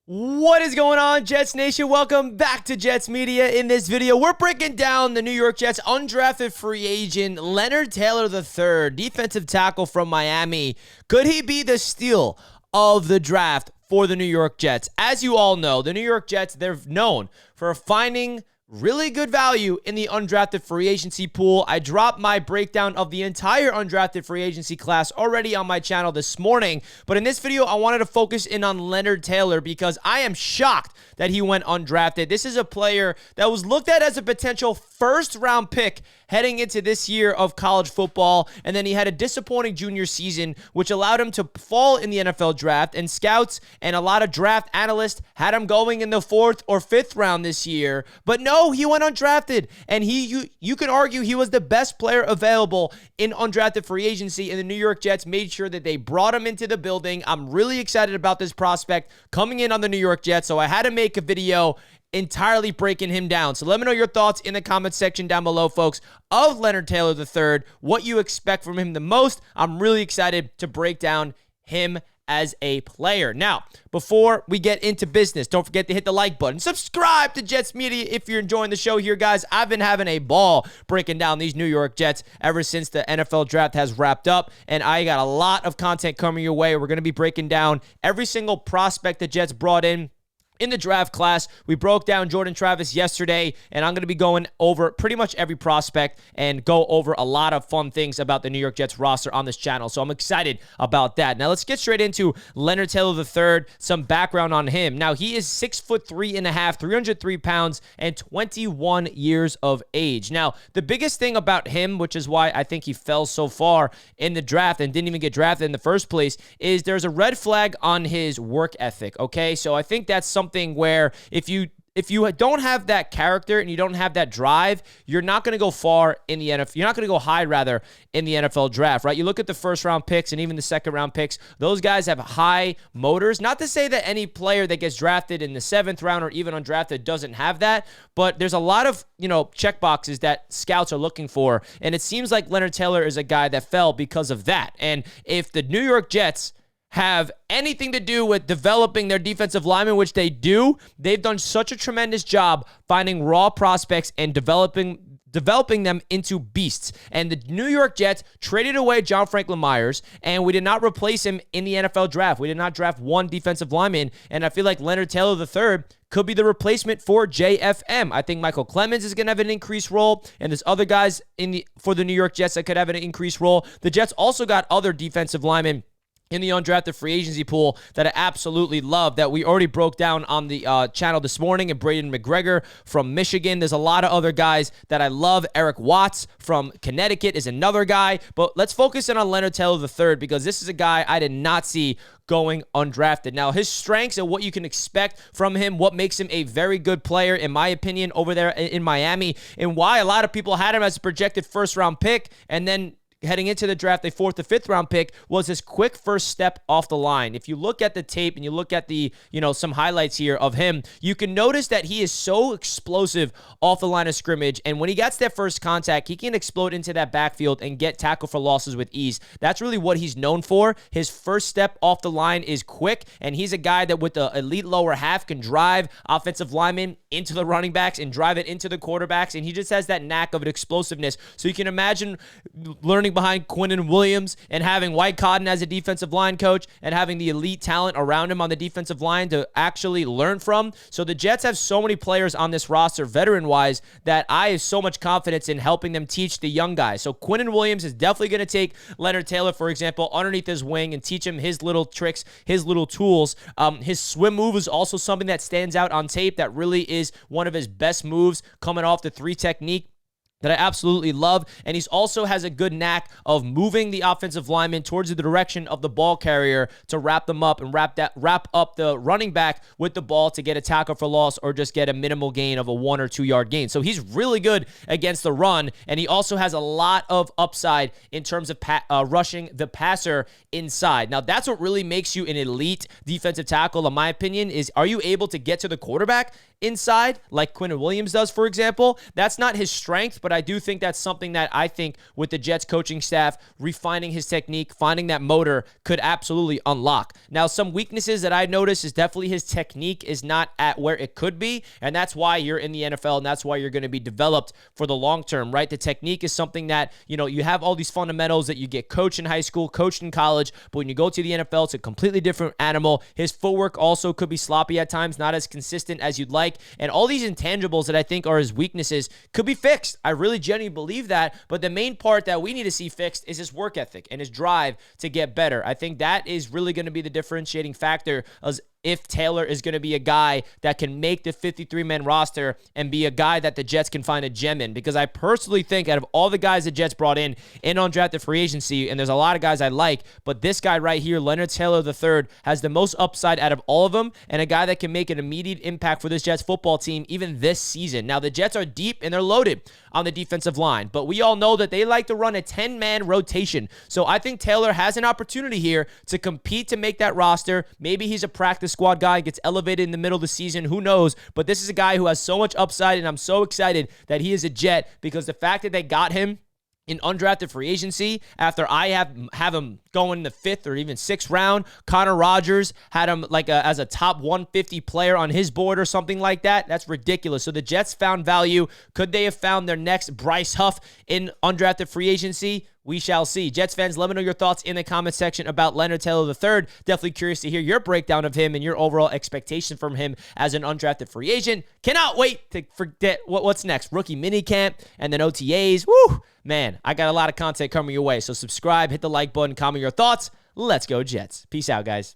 What is going on, Jets Nation? Welcome back to Jets Media. In this video, we're breaking down the New York Jets undrafted free agent Leonard Taylor III, defensive tackle from Miami. Could he be the steal of the draft for the New York Jets? As you all know, the New York Jets, they're known for finding really good value in the undrafted free agency pool. I dropped my breakdown of the entire undrafted free agency class already on my channel this morning, but in this video, I wanted to focus in on Leonard Taylor because I am shocked that he went undrafted. This is a player that was looked at as a potential first-round pick heading into this year of college football, and then he had a disappointing junior season, which allowed him to fall in the NFL draft, and scouts and a lot of draft analysts had him going in the 4th or 5th round this year. But no, he went undrafted, and you could argue he was the best player available in undrafted free agency, and the New York Jets made sure that they brought him into the building. I'm really excited about this prospect coming in on the New York Jets, so I had to make a video entirely breaking him down. So let me know your thoughts in the comment section down below, folks, of Leonard Taylor III, what you expect from him the most. I'm really excited to break down him as a player. Now, before we get into business, don't forget to hit the like button. Subscribe to Jets Media if you're enjoying the show here, guys. I've been having a ball breaking down these New York Jets ever since the NFL draft has wrapped up, and I got a lot of content coming your way. We're going to be breaking down every single prospect the Jets brought in the draft class. We broke down Jordan Travis yesterday, and I'm going to be going over pretty much every prospect and go over a lot of fun things about the New York Jets roster on this channel, so I'm excited about that. Now, let's get straight into Leonard Taylor III, some background on him. Now, he is 6'3.5", 303 pounds, and 21 years of age. Now, the biggest thing about him, which is why I think he fell so far in the draft and didn't even get drafted in the first place, is there's a red flag on his work ethic, okay? So I think that's something where if you don't have that character and you don't have that drive, you're not going to go far in the NFL. You're not going to go high, rather, in the NFL draft, right? You look at the first-round picks and even the second-round picks, those guys have high motors. Not to say that any player that gets drafted in the 7th round or even undrafted doesn't have that, but there's a lot of, check boxes that scouts are looking for, and it seems like Leonard Taylor is a guy that fell because of that. And if the New York Jets have anything to do with developing their defensive linemen, which they do, they've done such a tremendous job finding raw prospects and developing them into beasts. And the New York Jets traded away John Franklin Myers, and we did not replace him in the NFL draft. We did not draft one defensive lineman, and I feel like Leonard Taylor III could be the replacement for JFM. I think Michael Clemens is going to have an increased role, and there's other guys for the New York Jets that could have an increased role. The Jets also got other defensive linemen in the undrafted free agency pool that I absolutely love, that we already broke down on the channel this morning, and Braden McGregor from Michigan. There's a lot of other guys that I love. Eric Watts from Connecticut is another guy, but let's focus in on Leonard Taylor III because this is a guy I did not see going undrafted. Now, his strengths and what you can expect from him, what makes him a very good player, in my opinion, over there in Miami, and why a lot of people had him as a projected first-round pick, and then heading into the draft, a 4th or 5th round pick, was his quick first step off the line. If you look at the tape and you look at the, some highlights here of him, you can notice that he is so explosive off the line of scrimmage. And when he gets that first contact, he can explode into that backfield and get tackle for losses with ease. That's really what he's known for. His first step off the line is quick, and he's a guy that with the elite lower half can drive offensive linemen into the running backs and drive it into the quarterbacks. And he just has that knack of an explosiveness. So you can imagine learning behind Quinnen Williams and having White Cotton as a defensive line coach and having the elite talent around him on the defensive line to actually learn from. So the Jets have so many players on this roster, veteran-wise, that I have so much confidence in helping them teach the young guys. So Quinnen Williams is definitely going to take Leonard Taylor, for example, underneath his wing and teach him his little tricks, his little tools. His swim move is also something that stands out on tape that really is one of his best moves coming off the 3 technique that I absolutely love. And he also has a good knack of moving the offensive lineman towards the direction of the ball carrier to wrap them up and wrap up the running back with the ball to get a tackle for loss or just get a minimal gain of a 1 or 2 yard gain. So he's really good against the run, and he also has a lot of upside in terms of rushing the passer inside. Now, that's what really makes you an elite defensive tackle, in my opinion, is are you able to get to the quarterback inside like Quinnen Williams does, for example? That's not his strength, but I do think that's something that I think with the Jets coaching staff, refining his technique, finding that motor could absolutely unlock. Now, some weaknesses that I noticed is definitely his technique is not at where it could be, and that's why you're in the NFL, and that's why you're going to be developed for the long term, right? The technique is something that, you have all these fundamentals that you get coached in high school, coached in college, but when you go to the NFL, it's a completely different animal. His footwork also could be sloppy at times, not as consistent as you'd like, and all these intangibles that I think are his weaknesses could be fixed. I really genuinely believe that, but the main part that we need to see fixed is his work ethic and his drive to get better. I think that is really going to be the differentiating factor as if Taylor is going to be a guy that can make the 53-man roster and be a guy that the Jets can find a gem in. Because I personally think out of all the guys the Jets brought in undrafted free agency, and there's a lot of guys I like, but this guy right here, Leonard Taylor III, has the most upside out of all of them, and a guy that can make an immediate impact for this Jets football team even this season. Now, the Jets are deep and they're loaded on the defensive line, but we all know that they like to run a 10-man rotation. So I think Taylor has an opportunity here to compete to make that roster. Maybe he's a practice squad guy, gets elevated in the middle of the season. Who knows? But this is a guy who has so much upside, and I'm so excited that he is a Jet because the fact that they got him in undrafted free agency after I have him going in the 5th or even 6th round. Connor Rogers had him as a top 150 player on his board or something like that. That's ridiculous. So the Jets found value. Could they have found their next Bryce Huff in undrafted free agency? We shall see. Jets fans, let me know your thoughts in the comment section about Leonard Taylor III. Definitely curious to hear your breakdown of him and your overall expectation from him as an undrafted free agent. Cannot wait to forget what's next. Rookie minicamp and then OTAs. Woo! Man, I got a lot of content coming your way. So subscribe, hit the like button, comment your thoughts. Let's go Jets. Peace out, guys.